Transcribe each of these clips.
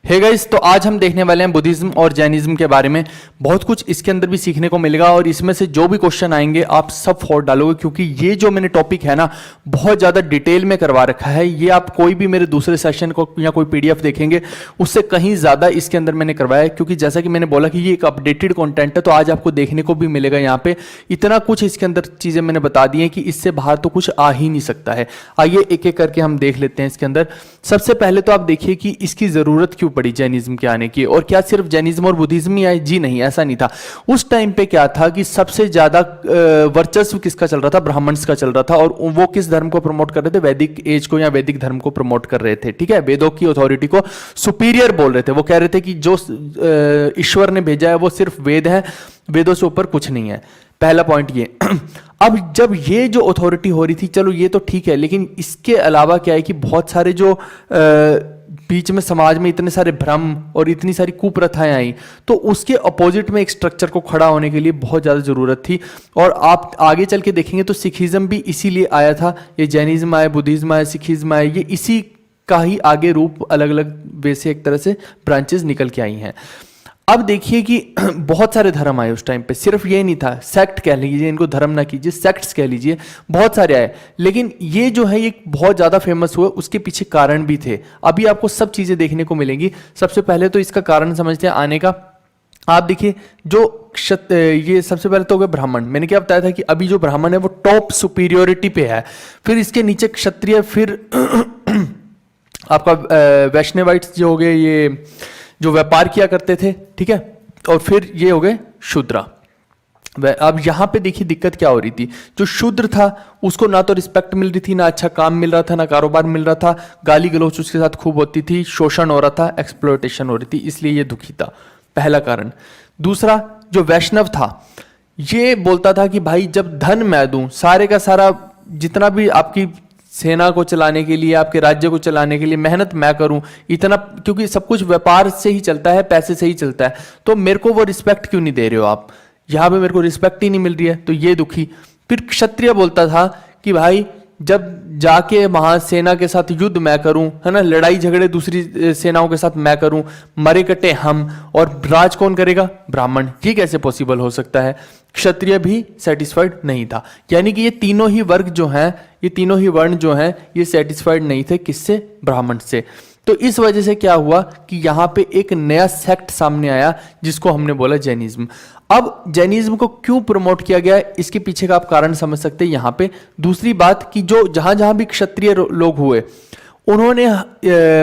Hey guys, तो आज हम देखने वाले हैं बुद्धिज्म और जैनिज्म के बारे में। बहुत कुछ इसके अंदर भी सीखने को मिलेगा और इसमें से जो भी क्वेश्चन आएंगे आप सब फोड़ डालोगे, क्योंकि ये जो मैंने टॉपिक है ना बहुत ज़्यादा डिटेल में करवा रखा है। ये आप कोई भी मेरे दूसरे सेशन को या कोई पीडीएफ देखेंगे उससे कहीं ज़्यादा इसके अंदर मैंने करवाया है, क्योंकि जैसा कि मैंने बोला कि ये एक अपडेटेड कॉन्टेंट है, तो आज आपको देखने को भी मिलेगा। यहाँ पे इतना कुछ इसके अंदर चीज़ें मैंने बता दी हैं कि इससे बाहर तो कुछ आ ही नहीं सकता है। आइए एक एक करके हम देख लेते हैं इसके अंदर। सबसे पहले तो आप देखिए कि इसकी ज़रूरत क्यों पड़ी जैनिज्म के आने की, और क्या सिर्फ जैनिज्म और बुद्धिज्म ही आए? जी नहीं, ऐसा नहीं था। उस टाइम पे क्या था कि सबसे ज्यादा वर्चस्व किसका चल रहा था? ब्राह्मण्स का चल रहा था। और वो किस धर्म को प्रमोट कर रहे थे? वैदिक एज को या वैदिक धर्म को प्रमोट कर रहे थे। ठीक है, वेदों की अथॉरिटी को सुपीरियर बोल रहे थे। वो कह रहे थे कि जो ईश्वर ने भेजा है वो सिर्फ वेद है, वेदों से ऊपर कुछ नहीं है। पहला पॉइंट ये। अब जब ये जो अथॉरिटी हो रही थी, चलो ये तो ठीक है, लेकिन इसके अलावा क्या है कि बहुत सारे जो बीच में समाज में इतने सारे भ्रम और इतनी सारी कुप्रथाएं आई, तो उसके अपोजिट में एक स्ट्रक्चर को खड़ा होने के लिए बहुत ज़्यादा ज़रूरत थी। और आप आगे चल के देखेंगे तो सिखिज्म भी इसीलिए आया था। ये जैनिज्म आए, बुद्धिज्म आए, सिखिज्म आए, ये इसी का ही आगे रूप अलग अलग वे से एक तरह से ब्रांचेस निकल के आई हैं। अब देखिए कि बहुत सारे धर्म आए उस टाइम पे, सिर्फ ये नहीं था। सेक्ट कह लीजिए, इनको धर्म ना कीजिए, सेक्ट्स कह लीजिए, बहुत सारे आए। लेकिन ये जो है ये बहुत ज़्यादा फेमस हुआ, उसके पीछे कारण भी थे। अभी आपको सब चीज़ें देखने को मिलेंगी। सबसे पहले तो इसका कारण समझते हैं आने का। आप देखिए जो ये सबसे पहले तो हो गए ब्राह्मण। मैंने क्या बताया था कि अभी जो ब्राह्मण है वो टॉप सुपीरियोरिटी पे है, फिर इसके नीचे क्षत्रिय, फिर आपका वैष्णवाइट्स जो हो गए, ये जो व्यापार किया करते थे, ठीक है, और फिर ये हो गए शूद्रा। अब यहां पे देखिए दिक्कत क्या हो रही थी। जो शूद्र था उसको ना तो रिस्पेक्ट मिल रही थी, ना अच्छा काम मिल रहा था, ना कारोबार मिल रहा था, गाली गलौच उसके साथ खूब होती थी, शोषण हो रहा था, एक्सप्लॉयटेशन हो रही थी, इसलिए ये दुखी था। पहला कारण। दूसरा, जो वैष्णव था ये बोलता था कि भाई जब धन मैं दूं, सारे का सारा जितना भी आपकी सेना को चलाने के लिए, आपके राज्य को चलाने के लिए मेहनत मैं करूं, इतना, क्योंकि सब कुछ व्यापार से ही चलता है, पैसे से ही चलता है, तो मेरे को वो रिस्पेक्ट क्यों नहीं दे रहे हो आप? यहां पे मेरे को रिस्पेक्ट ही नहीं मिल रही है, तो ये दुखी। फिर क्षत्रिय बोलता था कि भाई जब जाके वहां सेना के साथ युद्ध मैं करूं, है ना, लड़ाई झगड़े दूसरी सेनाओं के साथ मैं करूं, मरे कटे हम, और राज कौन करेगा? ब्राह्मण। ये कैसे पॉसिबल हो सकता है? क्षत्रिय भी सेटिस्फाइड नहीं था। यानी कि ये तीनों ही वर्ग जो हैं, ये तीनों ही वर्ण जो हैं, ये सेटिस्फाइड नहीं थे। किससे? ब्राह्मण से। तो इस वजह से क्या हुआ कि यहाँ पे एक नया सेक्ट सामने आया जिसको हमने बोला जैनिज्म। अब जैनिज्म को क्यों प्रमोट किया गया, इसके पीछे का आप कारण समझ सकते हैं यहाँ पे। दूसरी बात कि जो जहां जहां भी क्षत्रिय लोग हुए, उन्होंने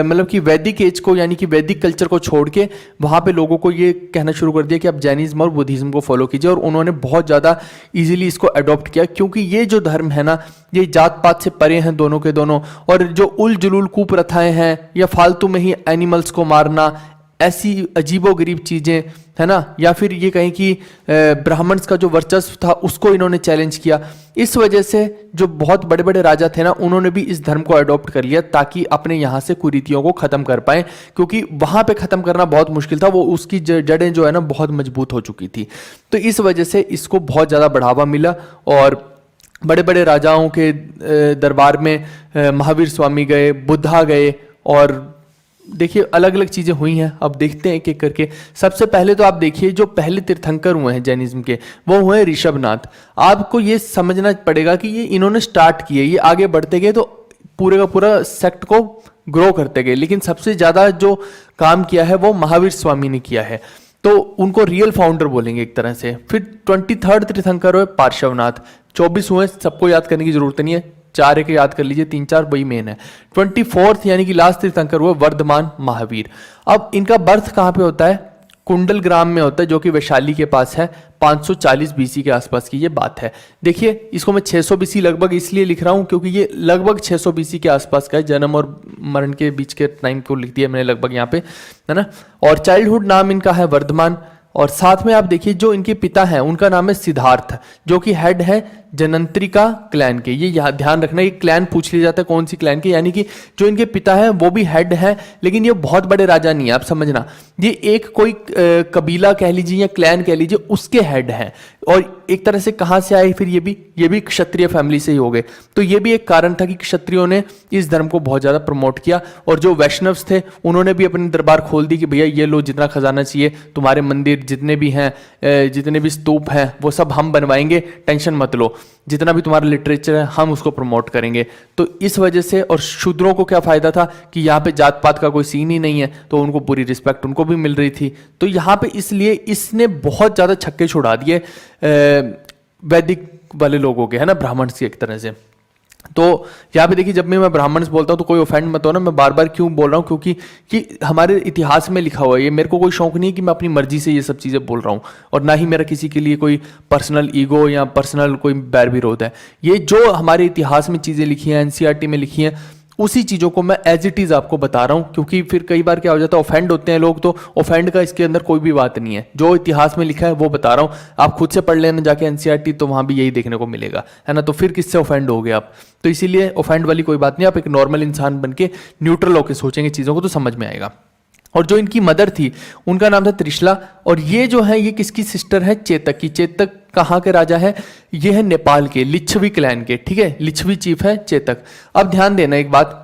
मतलब कि वैदिक एज को, यानी कि वैदिक कल्चर को छोड़ के वहाँ पे लोगों को ये कहना शुरू कर दिया कि आप जैनिज्म और बुद्धिज्म को फॉलो कीजिए। और उन्होंने बहुत ज़्यादा इजीली इसको अडॉप्ट किया, क्योंकि ये जो धर्म है ना, ये जात पात से परे हैं दोनों के दोनों। और जो उल जुलूल कुप्रथाएं हैं या फालतू में ही एनिमल्स को मारना, ऐसी अजीबोगरीब चीज़ें, है ना, या फिर ये कहें कि ब्राह्मण्स का जो वर्चस्व था उसको इन्होंने चैलेंज किया। इस वजह से जो बहुत बड़े बड़े राजा थे ना, उन्होंने भी इस धर्म को अडॉप्ट कर लिया ताकि अपने यहाँ से कुरीतियों को ख़त्म कर पाएं, क्योंकि वहाँ पे ख़त्म करना बहुत मुश्किल था। वो उसकी जड़ें जो है ना बहुत मजबूत हो चुकी थी। तो इस वजह से इसको बहुत ज़्यादा बढ़ावा मिला और बड़े बड़े राजाओं के दरबार में महावीर स्वामी गए, बुद्धा गए, और देखिए अलग अलग चीज़ें हुई हैं। अब देखते हैं एक एक करके। सबसे पहले तो आप देखिए जो पहले तीर्थंकर हुए हैं जैनिज्म के, वो हुए ऋषभनाथ। आपको ये समझना पड़ेगा कि ये इन्होंने स्टार्ट किए, ये आगे बढ़ते गए तो पूरे का पूरा सेक्ट को ग्रो करते गए, लेकिन सबसे ज़्यादा जो काम किया है वो महावीर स्वामी ने किया है, तो उनको रियल फाउंडर बोलेंगे एक तरह से। फिर 23rd तीर्थंकर हुए पार्श्वनाथ। 24 हुए, सबको याद करने की जरूरत नहीं है, 4 एक याद कर लीजिए, 3-4 वही मेन है। 24th यानी कि लास्ट तीर्थंकर हुआ वर्धमान महावीर। अब इनका बर्थ कहाँ पे होता है? कुंडल ग्राम में होता है, जो कि वैशाली के पास है। 540 बीसी के आसपास की ये बात है। देखिए इसको मैं 600 बीसी लगभग इसलिए लिख रहा हूँ क्योंकि ये लगभग 600 बीसी के आसपास का है। जन्म और मरण के बीच के टाइम को लिख दिया मैंने लगभग यहाँ पे, है ना। और चाइल्डहुड नाम इनका है वर्धमान। और साथ में आप देखिए जो इनके पिता हैं उनका नाम है सिद्धार्थ, जो कि हेड है जनंत्रिका क्लैन के। ये यहाँ ध्यान रखना, ये क्लैन पूछ लिया जाता है कौन सी क्लैन के, यानी कि जो इनके पिता हैं वो भी हेड है, लेकिन ये बहुत बड़े राजा नहीं है, आप समझना। ये एक कोई कबीला कह लीजिए या क्लैन कह लीजिए, उसके हेड हैं। और एक तरह से कहाँ से आए फिर ये भी क्षत्रिय फैमिली से ही हो गए। तो ये भी एक कारण था कि क्षत्रियों ने इस धर्म को बहुत ज़्यादा प्रमोट किया, और जो वैष्णव्स थे उन्होंने भी अपने दरबार खोल दी कि भैया ये लो, जितना खजाना चाहिए, तुम्हारे मंदिर जितने भी हैं, जितने भी स्तूप हैं, वो सब हम बनवाएंगे, टेंशन मत लो, जितना भी तुम्हारा लिटरेचर है हम उसको प्रमोट करेंगे। तो इस वजह से, और शूद्रों को क्या फ़ायदा था कि यहाँ पे जात पात का कोई सीन ही नहीं है, तो उनको पूरी रिस्पेक्ट उनको भी मिल रही थी। तो यहाँ पे इसलिए इसने बहुत ज़्यादा छक्के छुड़ा दिए वैदिक वाले लोगों के, है ना, ब्राह्मण से एक तरह से। तो यहाँ पे देखिए, जब भी मैं ब्राह्मण से बोलता हूँ तो कोई ऑफेंड मत हो ना, मैं बार बार क्यों बोल रहा हूँ, क्योंकि कि हमारे इतिहास में लिखा हुआ है। ये मेरे को कोई शौक नहीं है कि मैं अपनी मर्जी से ये सब चीज़ें बोल रहा हूँ, और ना ही मेरा किसी के लिए कोई पर्सनल ईगो या पर्सनल कोई बैर विरोध है। ये जो हमारे इतिहास में चीज़ें लिखी हैं, एनसीईआरटी में लिखी हैं, उसी चीज़ों को मैं एज इट इज़ आपको बता रहा हूँ, क्योंकि फिर कई बार क्या हो जाता है, ऑफेंड होते हैं लोग, तो ऑफेंड का इसके अंदर कोई भी बात नहीं है। जो इतिहास में लिखा है वो बता रहा हूँ, आप खुद से पढ़ लेना जाके एनसीईआरटी, तो वहाँ भी यही देखने को मिलेगा, है ना। तो फिर किससे ऑफेंड हो गए आप? तो इसीलिए ऑफेंड वाली कोई बात नहीं, आप एक नॉर्मल इंसान बन के न्यूट्रल होकर सोचेंगे चीज़ों को तो समझ में आएगा। और जो इनकी मदर थी उनका नाम था त्रिशला, और ये जो है ये किसकी सिस्टर है? चेतक की। चेतक कहाँ के राजा है? ये है नेपाल के लिच्छवी क्लैन के, ठीक है, लिच्छवी चीफ है चेतक। अब ध्यान देना एक बात,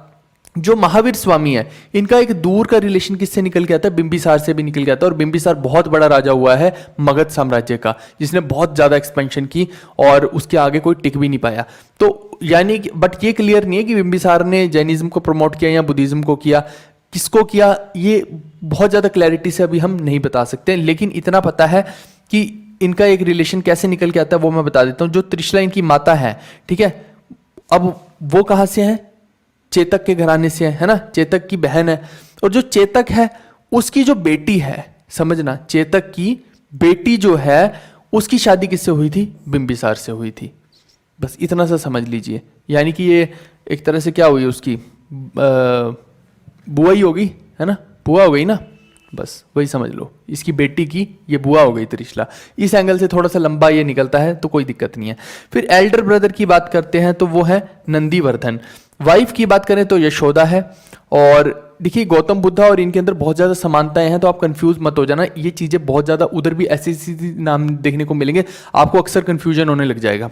जो महावीर स्वामी है इनका एक दूर का रिलेशन किससे निकल के आता है? बिंबिसार से भी निकल के आता है। और बिंबिसार बहुत बड़ा राजा हुआ है मगध साम्राज्य का, जिसने बहुत ज्यादा एक्सपेंशन की और उसके आगे कोई टिक भी नहीं पाया। तो यानी बट ये क्लियर नहीं है कि बिंबिसार ने जैनिज्म को प्रमोट किया या बुद्धिज्म को किया, किसको किया, ये बहुत ज्यादा क्लैरिटी से अभी हम नहीं बता सकते। लेकिन इतना पता है कि इनका एक रिलेशन कैसे निकल के आता है वो मैं बता देता हूं। जो त्रिशला इनकी माता है, ठीक है, अब वो कहां से है? चेतक के घराने से है ना, चेतक की बहन है। और जो चेतक है उसकी जो बेटी है, समझना, चेतक की बेटी जो है उसकी शादी किससे हुई थी? बिंबिसार से हुई थी। बस इतना सा समझ लीजिए। यानी कि ये एक तरह से क्या हुई, उसकी बुआ ही होगी, है ना, बुआ हो गई ना, बस वही समझ लो, इसकी बेटी की ये बुआ हो गई त्रिशला। इस एंगल से थोड़ा सा लंबा ये निकलता है तो कोई दिक्कत नहीं है। फिर एल्डर ब्रदर की बात करते हैं तो वो है नंदीवर्धन। वाइफ की बात करें तो यशोदा है। और देखिए, गौतम बुद्धा और इनके अंदर बहुत ज़्यादा समानताएं हैं, तो आप कंफ्यूज मत हो जाना। ये चीज़ें बहुत ज़्यादा उधर भी ऐसे नाम देखने को मिलेंगे, आपको अक्सर कंफ्यूजन होने लग जाएगा।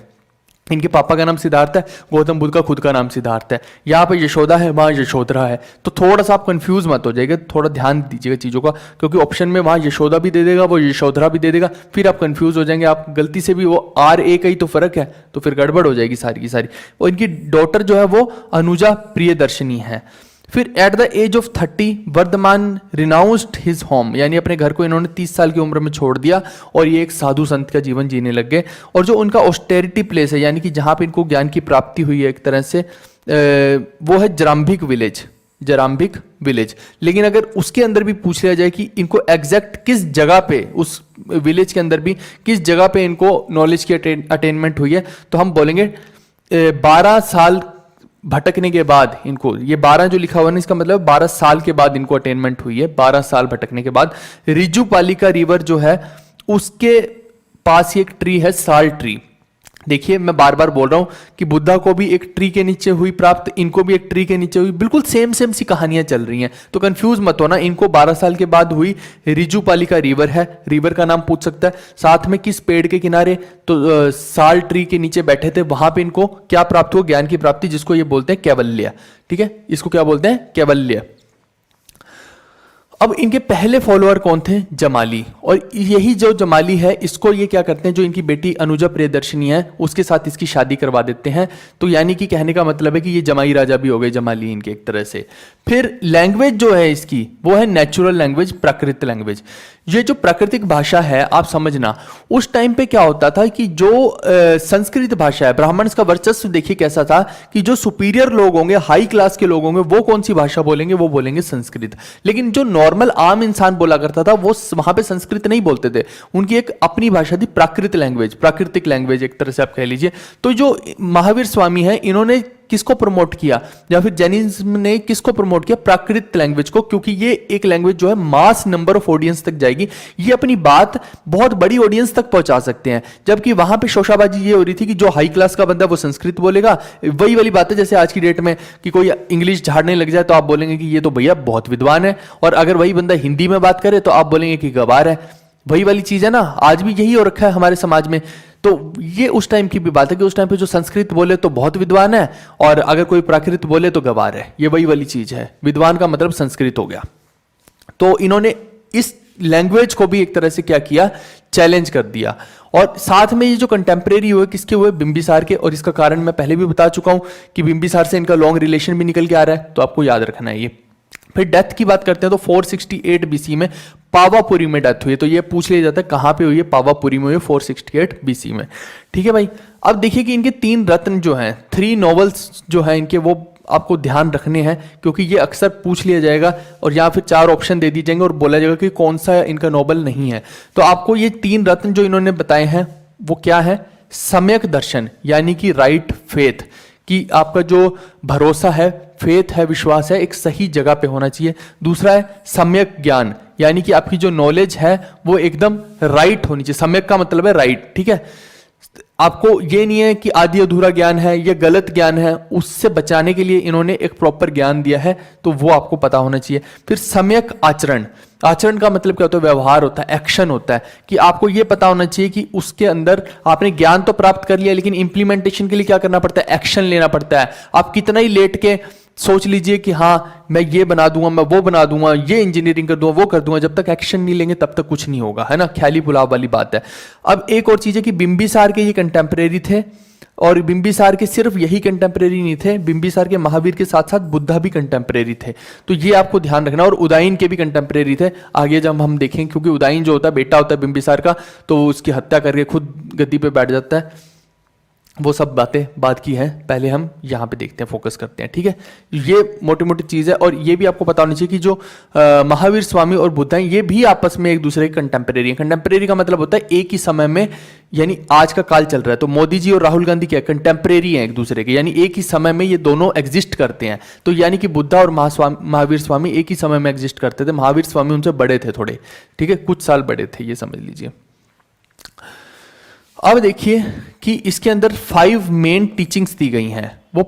इनके पापा का नाम सिद्धार्थ है, गौतम बुद्ध का खुद का नाम सिद्धार्थ है। यहाँ पे यशोदा है, वहाँ यशोधरा है, तो थोड़ा सा आप कंफ्यूज मत हो जाएगा, थोड़ा ध्यान दीजिएगा चीज़ों का, क्योंकि ऑप्शन में वहाँ यशोदा भी दे देगा, वो यशोधरा भी दे देगा, फिर आप कंफ्यूज हो जाएंगे। आप गलती से भी वो आर ए का ही तो फर्क है, तो फिर गड़बड़ हो जाएगी सारी की सारी। और इनकी डॉटर जो है वो अनुजा प्रियदर्शनी है। फिर at the age of 30 Vardhaman renounced his home, यानी अपने घर को इन्होंने 30 साल की उम्र में छोड़ दिया और ये एक साधु संत का जीवन जीने लग गए। और जो उनका ऑस्टेरिटी प्लेस है, यानी कि जहाँ पे इनको ज्ञान की प्राप्ति हुई है एक तरह से, वो है जराम्भिक विलेज, जराम्भिक विलेज। लेकिन अगर उसके अंदर भी पूछ लिया जाए कि इनको एग्जैक्ट किस जगह पे, उस विलेज के अंदर भी किस जगह पे इनको नॉलेज की अटेनमेंट हुई है, तो हम बोलेंगे 12 साल भटकने के बाद इनको, ये 12 जो लिखा हुआ है इसका मतलब 12 साल के बाद इनको अटेनमेंट हुई है। 12 साल भटकने के बाद रिजुपालिका रिवर जो है उसके पास ही एक ट्री है, साल ट्री। देखिए, मैं बार बार बोल रहा हूं कि बुद्धा को भी एक ट्री के नीचे हुई प्राप्त, इनको भी एक ट्री के नीचे हुई, बिल्कुल सेम सेम सी कहानियां चल रही हैं, तो कंफ्यूज मत होना। इनको 12 साल के बाद हुई, रिजुपालिका रिवर है, रिवर का नाम पूछ सकता है। साथ में किस पेड़ के किनारे, तो साल ट्री के नीचे बैठे थे, वहां पे इनको क्या प्राप्त हुआ? ज्ञान की प्राप्ति, जिसको ये बोलते हैं कैवल्य। ठीक है, इसको क्या बोलते हैं? कैवल्य। अब इनके पहले फॉलोअर कौन थे? जमाली। और यही जो जमाली है, इसको ये क्या करते हैं, जो इनकी बेटी अनुजा प्रियदर्शनी है उसके साथ इसकी शादी करवा देते हैं। तो यानी कि कहने का मतलब है कि ये जमाई राजा भी हो गए, जमाली इनके एक तरह से। फिर लैंग्वेज जो है इसकी, वो है नेचुरल लैंग्वेज, प्राकृतिक लैंग्वेज। ये जो प्राकृतिक भाषा है, आप समझना, उस टाइम पे क्या होता था कि जो संस्कृत भाषा है, ब्राह्मण का वर्चस्व देखिए कैसा था कि जो सुपीरियर लोग होंगे, हाई क्लास के लोग होंगे, वो कौन सी भाषा बोलेंगे? वो बोलेंगे संस्कृत। लेकिन जो नॉर्मल आम इंसान बोला करता था, वो वहां पे संस्कृत नहीं बोलते थे, उनकी एक अपनी भाषा थी, प्राकृत लैंग्वेज, प्राकृतिक लैंग्वेज एक तरह से आप कह लीजिए। तो जो महावीर स्वामी है, इन्होंने किसको प्रमोट किया, या फिर जैनिज्म ने किसको प्रमोट किया? प्राकृत लैंग्वेज को, क्योंकि ये एक लैंग्वेज जो है मास नंबर ऑफ ऑडियंस तक जाएगी, ये अपनी बात बहुत बड़ी ऑडियंस तक पहुंचा सकते हैं। जबकि वहां पे शोशाबाजी ये हो रही थी कि जो हाई क्लास का बंदा वो संस्कृत बोलेगा। वही वाली बात है जैसे आज की डेट में कि कोई इंग्लिश झाड़ने लग जाए तो आप बोलेंगे कि ये तो भैया बहुत विद्वान है, और अगर वही बंदा हिंदी में बात करे तो आप बोलेंगे कि गवार है। वही वाली चीज है ना, आज भी यही हो रखा है हमारे समाज में। तो ये उस टाइम की भी बात है कि उस टाइम पे जो संस्कृत बोले तो बहुत विद्वान है, और अगर कोई प्राकृत बोले तो गवार है। ये वही वाली चीज है, विद्वान का मतलब संस्कृत हो गया। तो इन्होंने इस लैंग्वेज को भी एक तरह से क्या किया, चैलेंज कर दिया। और साथ में ये जो कंटेम्प्रेरी हुए किसके हुए, बिंबिसार के। और इसका कारण मैं पहले भी बता चुका हूं कि बिंबिसार से इनका लॉन्ग रिलेशन भी निकल के आ रहा है, तो आपको याद रखना है ये। फिर डेथ की बात करते हैं तो 468 बीसी में पावापुरी में डेथ हुई है। तो ये पूछ लिया जाता है कहां पे हुई है, पावापुरी में हुई है 468 बीसी में। ठीक है भाई। अब देखिए कि इनके 3 रत्न जो हैं, 3 नॉवेल्स जो हैं इनके, वो आपको ध्यान रखने हैं, क्योंकि ये अक्सर पूछ लिया जाएगा और या फिर 4 ऑप्शन दे दिए जाएंगे और बोला जाएगा कि कौन सा इनका नॉवेल नहीं है। तो आपको ये 3 रत्न जो इन्होंने बताए हैं वो क्या है, सम्यक दर्शन यानी कि राइट फेथ, कि आपका जो भरोसा है, फेथ है, विश्वास है, एक सही जगह पे होना चाहिए। दूसरा है सम्यक ज्ञान, यानी कि आपकी जो नॉलेज है वो एकदम राइट होनी चाहिए। सम्यक का मतलब है राइट, ठीक है। आपको ये नहीं है कि आदि अधूरा ज्ञान है या गलत ज्ञान है, उससे बचाने के लिए इन्होंने एक प्रॉपर ज्ञान दिया है, तो वो आपको पता होना चाहिए। फिर सम्यक आचरण, आचरण का मतलब क्या होता है, व्यवहार होता है, एक्शन होता है, कि आपको ये पता होना चाहिए कि उसके अंदर आपने ज्ञान तो प्राप्त कर लिया, लेकिन इंप्लीमेंटेशन के लिए क्या करना पड़ता है, एक्शन लेना पड़ता है। आप कितना ही लेट के सोच लीजिए कि हाँ मैं ये बना दूंगा, मैं वो बना दूंगा, ये इंजीनियरिंग कर दूंगा, वो कर दूंगा, जब तक एक्शन नहीं लेंगे तब तक कुछ नहीं होगा, है ना। ख्याली पुलाव वाली बात है। अब एक और चीज है कि बिंबिसार के ये कंटेम्प्रेरी थे, और बिंबिसार के सिर्फ यही कंटेम्प्रेरी नहीं थे, बिंबिसार के महावीर के साथ साथ बुद्धा भी कंटेम्प्रेरी थे। तो ये आपको ध्यान रखना। और उदयन के भी कंटेम्प्रेरी थे, आगे जब हम देखेंगे, क्योंकि उदयन जो होता है बेटा होता है बिंबिसार का, तो वो उसकी हत्या करके खुद गद्दी पे बैठ जाता है। वो सब बातें बात की हैं, पहले हम यहाँ पे देखते हैं, फोकस करते हैं। ठीक है, ये मोटी मोटी चीज़ है। और ये भी आपको पता होना चाहिए कि जो महावीर स्वामी और बुद्ध हैं, ये भी आपस में एक दूसरे के कंटेम्प्रेरी हैं। कंटेम्प्रेरी का मतलब होता है एक ही समय में, यानी आज का काल चल रहा है, तो मोदी जी और राहुल गांधी क्या कंटेम्प्रेरी हैं एक दूसरे के, यानी एक ही समय में ये दोनों एग्जिस्ट करते हैं। तो यानी कि बुद्धा और महावीर स्वामी एक ही समय में एग्जिस्ट करते थे। महावीर स्वामी उनसे बड़े थे थोड़े, ठीक है, कुछ साल बड़े थे, ये समझ लीजिए। अब देखिए कि इसके अंदर 5 मेन टीचिंग्स दी गई हैं। वो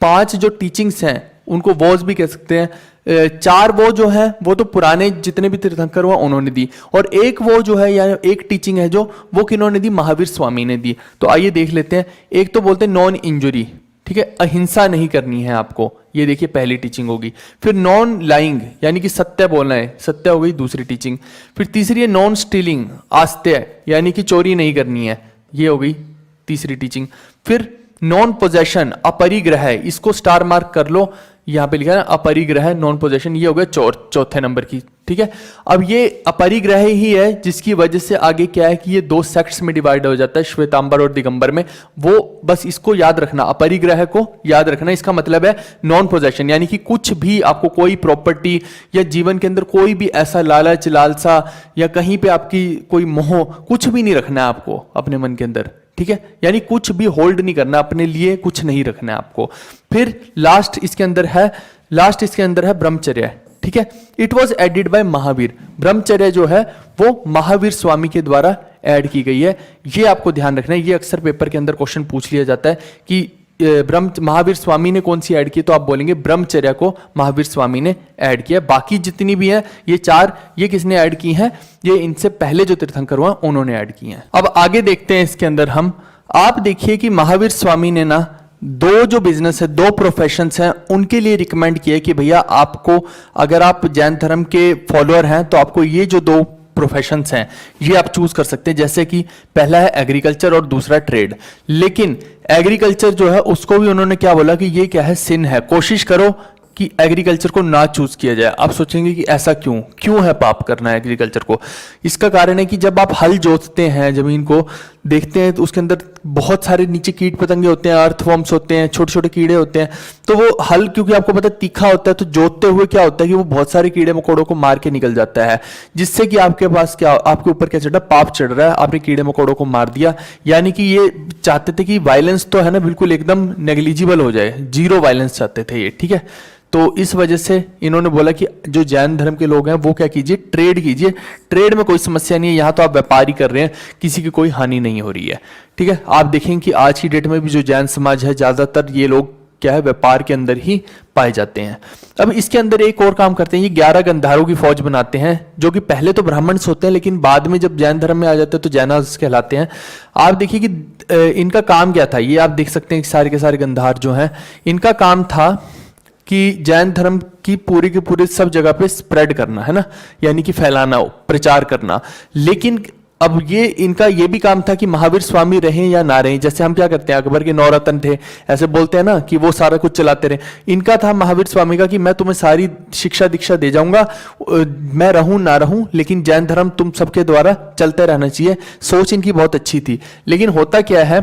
5 जो टीचिंग्स हैं उनको वॉज भी कह सकते हैं। 4 वो जो है वो तो पुराने जितने भी तीर्थंकर हुआ उन्होंने दी, और एक वो जो है या एक टीचिंग है जो वो किन्होंने दी, महावीर स्वामी ने दी। तो आइए देख लेते हैं। एक तो बोलते हैं नॉन इंजुरी, ठीक है, अहिंसा नहीं करनी है आपको, ये देखिए पहली टीचिंग होगी। फिर नॉन लाइंग यानी कि सत्य बोलना है, सत्य हो गई दूसरी टीचिंग। फिर तीसरी है नॉन स्टीलिंग, आस्त्य यानी कि चोरी नहीं करनी है, ये हो गई तीसरी टीचिंग। फिर नॉन पोजेशन, अपरिग्रह, इसको स्टार मार्क कर लो, यहां पे लिखा है अपरिग्रह, नॉन पोजेशन, ये हो गया चौथे नंबर की। ठीक है, अब ये अपरिग्रह ही है जिसकी वजह से आगे क्या है कि ये 2 सेक्ट्स में डिवाइड हो जाता है, श्वेतांबर और दिगंबर में। वो बस इसको याद रखना, अपरिग्रह को याद रखना। इसका मतलब है नॉन पोजेशन, यानी कि कुछ भी आपको कोई प्रॉपर्टी या जीवन के अंदर कोई भी ऐसा लालच, लालसा या कहीं पे आपकी कोई मोह, कुछ भी नहीं रखना है आपको अपने मन के अंदर। ठीक है, यानी कुछ भी होल्ड नहीं करना अपने लिए, कुछ नहीं रखना है आपको। फिर लास्ट इसके अंदर है ब्रह्मचर्य। ठीक है, it was added by Mahavir. Brahmacharya जो है वो महावीर स्वामी के द्वारा ऐड की गई है, ये आपको ध्यान रखना है। ये अक्सर पेपर के अंदर क्वेश्चन पूछ लिया जाता है कि महावीर स्वामी ने कौन सी ऐड की, तो आप बोलेंगे ब्रह्मचर्य को महावीर स्वामी ने ऐड किया। बाकी जितनी भी है ये 4, ये किसने ऐड की हैं, ये इनसे पहले जो तीर्थंकर हुआ उन्होंने ऐड की हैं। अब आगे देखते हैं इसके अंदर हम। आप देखिए कि महावीर स्वामी ने ना 2 जो बिजनेस है, 2 प्रोफेशंस हैं, उनके लिए रिकमेंड किया कि भैया आपको, अगर आप जैन धर्म के फॉलोअर हैं तो आपको ये जो 2 प्रोफेशंस हैं ये आप चूज कर सकते हैं। जैसे कि पहला है एग्रीकल्चर और दूसरा ट्रेड। लेकिन एग्रीकल्चर जो है उसको भी उन्होंने क्या बोला कि ये क्या है, सिन है, कोशिश करो कि एग्रीकल्चर को ना चूज किया जाए। आप सोचेंगे कि ऐसा क्यों है पाप करना है एग्रीकल्चर को। इसका कारण है कि जब आप हल जोतते हैं, जमीन को देखते हैं, तो उसके अंदर बहुत सारे नीचे कीट पतंगे होते हैं, अर्थवर्म्स होते हैं, छोटे छोटे कीड़े होते हैं। तो वो हल, क्योंकि आपको पता है तीखा होता है, तो जोतते हुए क्या होता है कि वो बहुत सारे कीड़े मकोड़ों को मार के निकल जाता है, जिससे कि आपके पास क्या, आपके ऊपर क्या चढ़ा, पाप चढ़ रहा है, आपने कीड़े मकोड़ों को मार दिया। यानी कि ये चाहते थे कि वायलेंस तो है ना बिल्कुल एकदम नेग्लिजिबल हो जाए, 0 वायलेंस चाहते थे ये। ठीक है, तो इस वजह से इन्होंने बोला कि जो जैन धर्म के लोग हैं वो क्या कीजिए, ट्रेड कीजिए। ट्रेड में कोई समस्या नहीं है, यहाँ तो आप व्यापारी कर रहे हैं, किसी की कोई हानि नहीं हो रही है। ठीक है, आप देखेंगे कि आज की डेट में भी जो जैन समाज है, ज्यादातर ये लोग क्या है, व्यापार के अंदर ही पाए जाते हैं। अब इसके अंदर एक और काम करते हैं, ये 11 गंधारों की फौज बनाते हैं, जो कि पहले तो ब्राह्मण्स होते हैं लेकिन बाद में जब जैन धर्म में आ जाते हैं तो जैनास कहलाते हैं। आप देखिए कि इनका काम क्या था, ये आप देख सकते हैं कि सारे के सारे गंधार जो हैं, इनका काम था कि जैन धर्म की पूरी के पूरे सब जगह पे स्प्रेड करना, है ना, यानी कि फैलाना, प्रचार करना। लेकिन अब ये इनका ये भी काम था कि महावीर स्वामी रहें या ना रहें, जैसे हम क्या करते हैं, अकबर के 9 रत्न थे, ऐसे बोलते हैं ना कि वो सारा कुछ चलाते रहे। इनका था महावीर स्वामी का कि मैं तुम्हें सारी शिक्षा दीक्षा दे जाऊंगा, मैं रहूं ना रहूं, लेकिन जैन धर्म तुम सबके द्वारा चलते रहना चाहिए। सोच इनकी बहुत अच्छी थी। लेकिन होता क्या है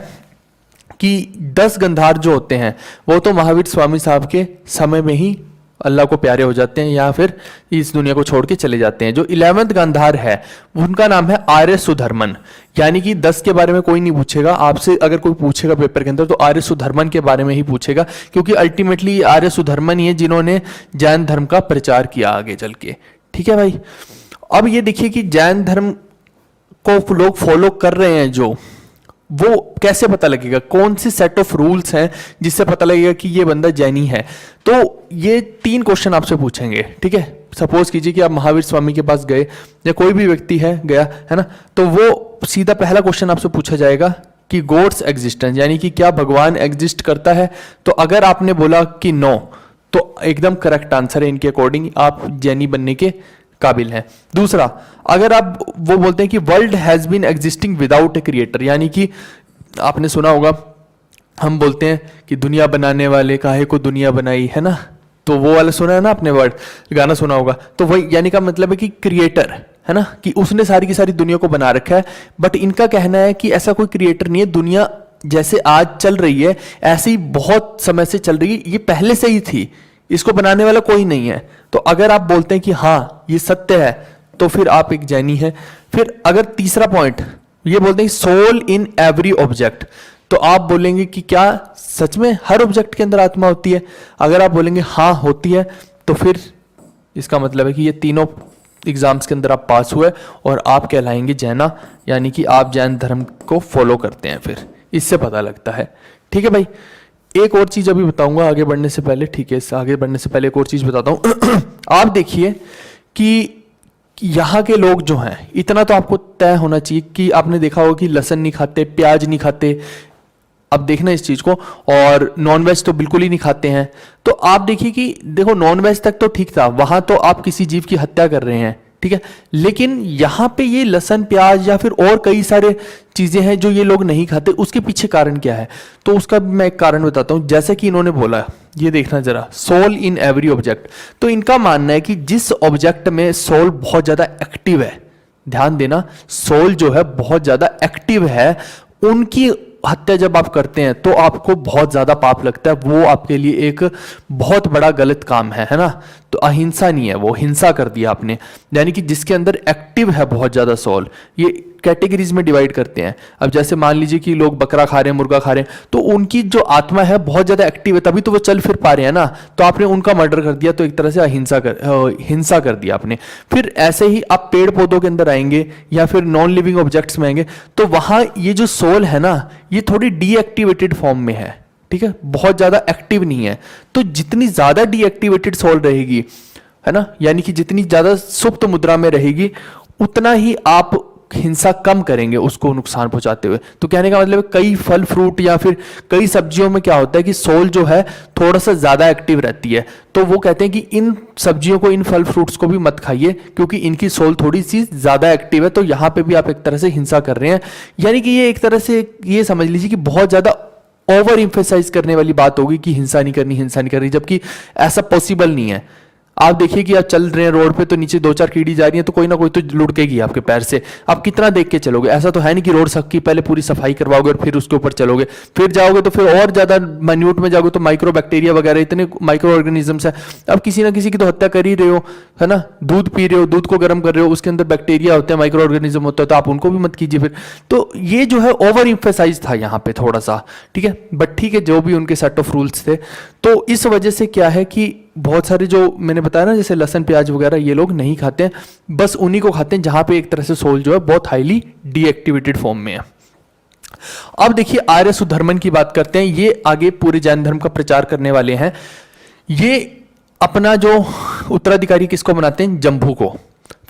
कि 10 गंधार जो होते हैं वो तो महावीर स्वामी साहब के समय में ही अल्लाह को प्यारे हो जाते हैं या फिर इस दुनिया को छोड़ के चले जाते हैं। जो 11वें गांधार है उनका नाम है आर्य सुधर्मन, यानी कि 10 के बारे में कोई नहीं पूछेगा आपसे, अगर कोई पूछेगा पेपर के अंदर तो आर्य सुधर्मन के बारे में ही पूछेगा, क्योंकि अल्टीमेटली आर्य सुधर्मन ही है जिन्होंने जैन धर्म का प्रचार किया आगे चल के। ठीक है भाई। अब ये देखिए कि जैन धर्म को लोग फॉलो कर रहे हैं, जो वो कैसे पता लगेगा, कौन सी सेट ऑफ रूल्स हैं जिससे पता लगेगा कि ये बंदा जैनी है। तो ये 3 क्वेश्चन आपसे पूछेंगे। ठीक है, सपोज कीजिए कि आप महावीर स्वामी के पास गए या कोई भी व्यक्ति है गया, है ना, तो वो सीधा पहला क्वेश्चन आपसे पूछा जाएगा कि गॉड्स एग्जिस्टेंस, यानी कि क्या भगवान एग्जिस्ट करता है। तो अगर आपने बोला कि नो, तो एकदम करेक्ट आंसर है, इनके अकॉर्डिंग आप जैनी बनने के काबिल हैं। दूसरा, अगर आप वो बोलते हैं कि world has been existing without a creator, यानी कि आपने सुना होगा हम बोलते हैं कि दुनिया बनाने वाले काहे को दुनिया बनाई, है ना, तो वो वाला सुना है ना आपने, वर्ड गाना सुना होगा, तो वही यानी का मतलब है कि क्रिएटर, है ना, कि उसने सारी की सारी दुनिया को बना रखा है। बट इनका कहना है कि ऐसा कोई क्रिएटर नहीं है, दुनिया जैसे आज चल रही है ऐसी बहुत समय से चल रही है, ये पहले से ही थी, इसको बनाने वाला कोई नहीं है। तो अगर आप बोलते हैं कि हाँ ये सत्य है तो फिर आप एक जैनी है। फिर अगर तीसरा पॉइंट ये बोलते हैं सोल इन एवरी ऑब्जेक्ट, तो आप बोलेंगे कि क्या सच में हर ऑब्जेक्ट के अंदर आत्मा होती है। अगर आप बोलेंगे हाँ होती है, तो फिर इसका मतलब है कि ये तीनों एग्जाम्स के अंदर आप पास हुए और आप कहलाएंगे जैना, यानी कि आप जैन धर्म को फॉलो करते हैं। फिर इससे पता लगता है। ठीक है भाई। एक और चीज अभी बताऊंगा आगे बढ़ने से पहले। ठीक है, आगे बढ़ने से पहले एक और चीज बताता हूं। आप देखिए कि यहाँ के लोग जो हैं, इतना तो आपको तय होना चाहिए कि आपने देखा होगा कि लहसुन नहीं खाते, प्याज नहीं खाते, अब देखना इस चीज को, और नॉनवेज तो बिल्कुल ही नहीं खाते हैं। तो आप देखिए कि देखो नॉनवेज तक तो ठीक था, वहां तो आप किसी जीव की हत्या कर रहे हैं, ठीक है, लेकिन यहां पे ये लहसुन प्याज या फिर और कई सारे चीजें हैं जो ये लोग नहीं खाते। उसके पीछे कारण क्या है, तो उसका मैं एक कारण बताता हूं। जैसे कि इन्होंने बोला, ये देखना जरा, सोल इन एवरी ऑब्जेक्ट, तो इनका मानना है कि जिस ऑब्जेक्ट में सोल बहुत ज्यादा एक्टिव है, ध्यान देना, सोल जो है बहुत ज्यादा एक्टिव है, उनकी हत्या जब आप करते हैं तो आपको बहुत ज्यादा पाप लगता है, वो आपके लिए एक बहुत बड़ा गलत काम है ना। तो अहिंसा नहीं है, वो हिंसा कर दिया आपने। यानी कि जिसके अंदर एक्टिव है बहुत ज्यादा सोल, ये कैटेगरीज में डिवाइड करते हैं। अब जैसे मान लीजिए कि लोग बकरा खा रहे हैं, मुर्गा खा रहे हैं, तो उनकी जो आत्मा है बहुत ज्यादा एक्टिव है, तभी तो वो चल फिर पा रहे हैं ना। तो आपने उनका मर्डर कर दिया, तो एक तरह से हिंसा कर दिया आपने। फिर ऐसे ही आप पेड़ पौधों के अंदर आएंगे या फिर नॉन लिविंग ऑब्जेक्ट्स में आएंगे, तो वहां ये जो सोल है ना, ये थोड़ी डीएक्टिवेटेड फॉर्म में है, ठीक है, बहुत ज्यादा एक्टिव नहीं है। तो जितनी ज्यादा डीएक्टिवेटेड सोल रहेगी, है ना, यानी कि जितनी ज्यादा सुप्त मुद्रा में रहेगी, उतना ही आप हिंसा कम करेंगे उसको नुकसान पहुंचाते हुए। तो कहने का मतलब कई फल फ्रूट या फिर कई सब्जियों में क्या होता है कि सोल जो है थोड़ा सा ज्यादा एक्टिव रहती है, तो वो कहते हैं कि इन सब्जियों को, इन फल फ्रूट्स को भी मत खाइए क्योंकि इनकी सोल थोड़ी सी ज्यादा एक्टिव है। तो यहां पे भी आप एक तरह से हिंसा कर रहे हैं। यानी कि ये एक तरह से ये समझ लीजिए कि बहुत ज्यादा ओवर इम्फेसाइज करने वाली बात होगी कि हिंसा नहीं करनी, हिंसा नहीं करनी, जबकि ऐसा पॉसिबल नहीं है। आप देखिए कि आप चल रहे हैं रोड पे, तो नीचे 2-4 कीड़ी जा रही है, तो कोई ना कोई तो लुढ़केगी आपके पैर से। आप कितना देख के चलोगे, ऐसा तो है नहीं कि रोड सबकी पहले पूरी सफाई करवाओगे और फिर उसके ऊपर चलोगे। फिर जाओगे तो फिर और ज्यादा माइन्यूट में जाओगे तो माइक्रो बैक्टीरिया वगैरह इतने माइक्रो ऑर्गेनिजम्स है। अब किसी ना किसी की तो हत्या कर ही रहे हो, है ना, दूध पी रहे हो, दूध को गर्म कर रहे हो, उसके अंदर बैक्टीरिया होते हैं, माइक्रो ऑर्गेनिज्म होता है, तो आप उनको भी मत कीजिए फिर। तो ये जो है ओवर इम्फेसाइज था यहाँ पे थोड़ा सा, ठीक है, बट ठीक है, जो भी उनके सेट ऑफ रूल्स थे। तो इस वजह से क्या है कि बहुत सारे जो मैंने बताया ना, जैसे लहसुन प्याज वगैरह, ये लोग नहीं खाते हैं, बस उन्हीं को खाते हैं जहां पे एक तरह से सोल जो है बहुत हाईली डीएक्टिवेटेड फॉर्म में है। अब देखिए आर्य सुधर्मन की बात करते हैं। ये आगे पूरे जैन धर्म का प्रचार करने वाले हैं। ये अपना जो उत्तराधिकारी किसको बनाते हैं? जंबू को।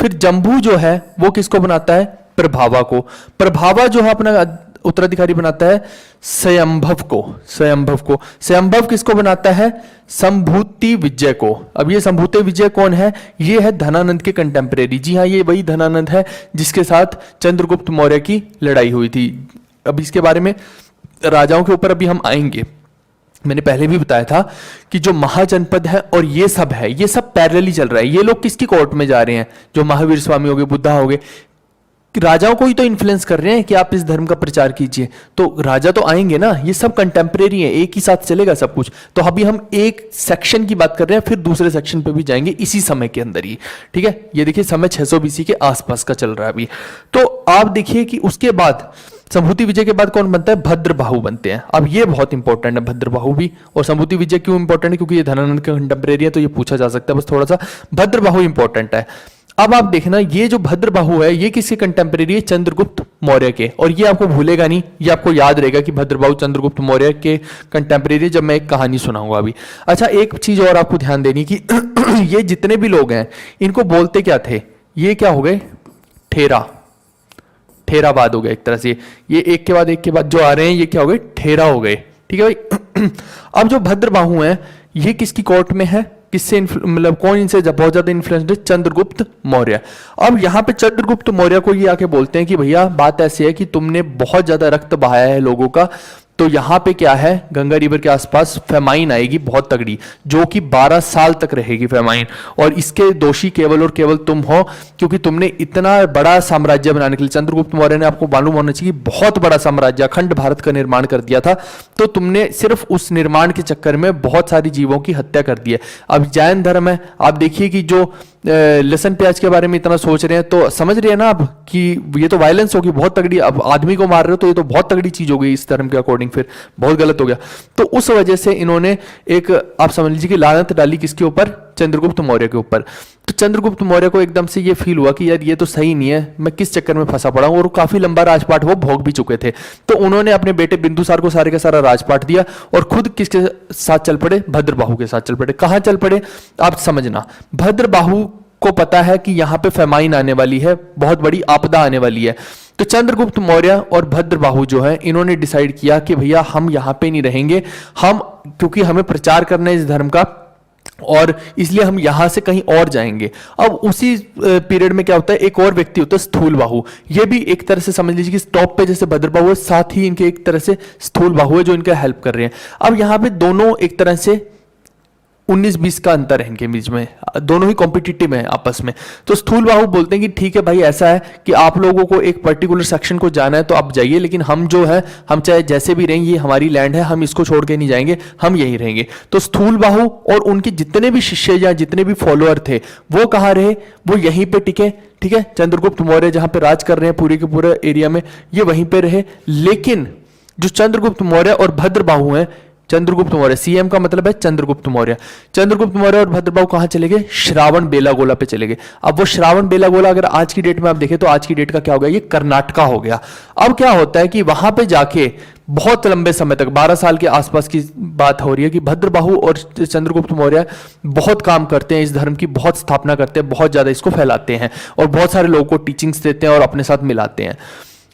फिर जंबू जो है वो किसको बनाता है? प्रभावा को। प्रभावा जो है अपना उत्तराधिकारी बनाता है स्वयंभव को। स्वयंभव किसको बनाता है? संभूति विजय को। अब ये संभूति विजय कौन है? ये है धनानंद के कंटेम्परेरी। जी हाँ, ये वही धनानंद है जिसके साथ चंद्रगुप्त मौर्य की लड़ाई हुई थी। अब इसके बारे में राजाओं के ऊपर अभी हम आएंगे। मैंने पहले भी बताया था कि जो महाजनपद है और ये सब है, ये सब पैरेलली चल रहा है। ये लोग किसकी कोर्ट में जा रहे हैं? जो महावीर स्वामी हो गए, बुद्धा हो गए, राजाओं को ही तो इन्फ्लुएंस कर रहे हैं कि आप इस धर्म का प्रचार कीजिए। तो राजा तो आएंगे ना, ये सब कंटेम्परेरी है, एक ही साथ चलेगा सब कुछ। तो अभी हम एक सेक्शन की बात कर रहे हैं, फिर दूसरे सेक्शन पे भी जाएंगे इसी समय के अंदर ही। ठीक है, ये देखिए समय 600 BC के आसपास का चल रहा है अभी। तो आप देखिए कि उसके बाद संभूति विजय के बाद कौन बनता है? भद्रबाहु बनते हैं। अब ये बहुत इंपॉर्टेंट है भद्रबाहु भी। और संभूति विजय क्यों इंपॉर्टेंट है? क्योंकि ये धनानंद के कंटेम्परेरी है, तो ये पूछा जा सकता है बस थोड़ा सा। भद्रबाहु इंपॉर्टेंट है। अब आप देखना, ये जो भद्रबाहु है ये किसके कंटेम्परेरी है? चंद्रगुप्त मौर्य के। और ये आपको भूलेगा नहीं, ये आपको याद रहेगा कि भद्रबाहु चंद्रगुप्त मौर्य के कंटेम्परेरी, जब मैं एक कहानी सुनाऊंगा अभी। अच्छा, एक चीज और आपको ध्यान देनी कि ये जितने भी लोग हैं इनको बोलते क्या थे? ये क्या हो गए? ठेरावाद हो गया एक तरह से। ये एक के बाद जो आ रहे हैं ये क्या हो गए? ठेरा हो गए। ठीक है भाई। अब जो भद्रबाहु हैं ये किसकी कोर्ट में है? किससे मतलब कौन इनसे बहुत ज्यादा इन्फ्लुएंस्ड है? चंद्रगुप्त मौर्य। अब यहाँ पे चंद्रगुप्त मौर्य को ये आके बोलते हैं कि भैया बात ऐसी है कि तुमने बहुत ज्यादा रक्त बहाया है लोगों का, तो यहाँ पे क्या है? गंगा रिवर के आसपास फेमाइन आएगी बहुत तगड़ी, जो कि 12 साल तक रहेगी फेमाइन। और इसके दोषी केवल और केवल तुम हो, क्योंकि तुमने इतना बड़ा साम्राज्य बनाने के लिए, चंद्रगुप्त मौर्य ने, आपको मालूम होना चाहिए, बहुत बड़ा साम्राज्य अखंड भारत का निर्माण कर दिया था। तो तुमने सिर्फ उस निर्माण के चक्कर में बहुत सारी जीवों की हत्या कर दी है। अब जैन धर्म है, आप देखिए कि जो लहसुन प्याज के बारे में इतना सोच रहे हैं, तो समझ रहे हैं ना आप कि ये तो वायलेंस होगी बहुत तगड़ी। अब आदमी को मार रहे हो तो ये तो बहुत तगड़ी चीज हो गई इस धर्म के अकॉर्डिंग, फिर बहुत गलत हो गया। तो उस वजह से इन्होंने एक, आप समझ लीजिए कि लानत डाली किसके ऊपर? चंद्रगुप्त मौर्य के ऊपर। तो चंद्रगुप्त मौर्य को एकदम से ये फील हुआ कि यार ये तो सही नहीं है, मैं किस चक्कर में फंसा पड़ा हूं। और काफी लंबा राजपाट वो भोग भी चुके थे। तो उन्होंने अपने बेटे बिंदुसार को सारे का सारा राजपाट दिया और खुद किसके साथ चल पड़े? भद्रबाहु के साथ चल पड़े। कहां चल पड़े? आप समझना, भद्रबाहु को पता है कि यहां पे फेमाइन आने वाली है, बहुत बड़ी आपदा आने वाली है। तो चंद्रगुप्त मौर्य और भद्रबाहु जो है, इन्होंने डिसाइड किया कि भैया हम यहां पे नहीं रहेंगे, हम, क्योंकि हमें प्रचार करना है इस धर्म का, और इसलिए हम यहां से कहीं और जाएंगे। अब उसी पीरियड में क्या होता है? एक और व्यक्ति होता है स्थूलबाहु। ये भी एक तरह से समझ लीजिए कि टॉप पे जैसे भद्रबाहु है, साथ ही इनके एक तरह से स्थूलबाहु है जो इनका हेल्प कर रहे हैं। अब यहां पे दोनों एक तरह से 19-20 का अंतर है इनके बीच में, दोनों ही कॉम्पिटिटिव हैं आपस में। तो स्थूलबाहु बोलते हैं कि ठीक है भाई, ऐसा है कि आप लोगों को एक पर्टिकुलर सेक्शन को जाना है तो आप जाइए, लेकिन हम जो है, हम चाहे जैसे भी रहेंगे, ये हमारी लैंड है, हम इसको छोड़ के नहीं जाएंगे, हम यहीं रहेंगे। तो स्थूलबाहु और उनके जितने भी शिष्य या जितने भी फॉलोअर थे वो कहाँ रहे? वो यहीं पे टिके। ठीक है, चंद्रगुप्त मौर्य जहां पे राज कर रहे हैं पूरे के पूरे एरिया में, ये वहीं पे रहे। लेकिन जो चंद्रगुप्त मौर्य और भद्रबाहु हैं, चंद्रगुप्त मौर्य, सीएम का मतलब है चंद्रगुप्त मौर्य, चंद्रगुप्त मौर्य और भद्रबाहु कहां चले गए? श्रावण बेलागोला पे चले गए। अब वो श्रावण बेलागोला अगर आज की डेट में आप देखें तो आज की डेट का क्या हो गया? ये कर्नाटका हो गया। अब क्या होता है कि वहां पे जाके बहुत लंबे समय तक, 12 साल के आसपास की बात हो रही है, कि भद्रबाहु और चंद्रगुप्त मौर्य बहुत काम करते हैं, इस धर्म की बहुत स्थापना करते हैं, बहुत ज्यादा इसको फैलाते हैं और बहुत सारे लोगों को टीचिंग्स देते हैं और अपने साथ मिलाते हैं।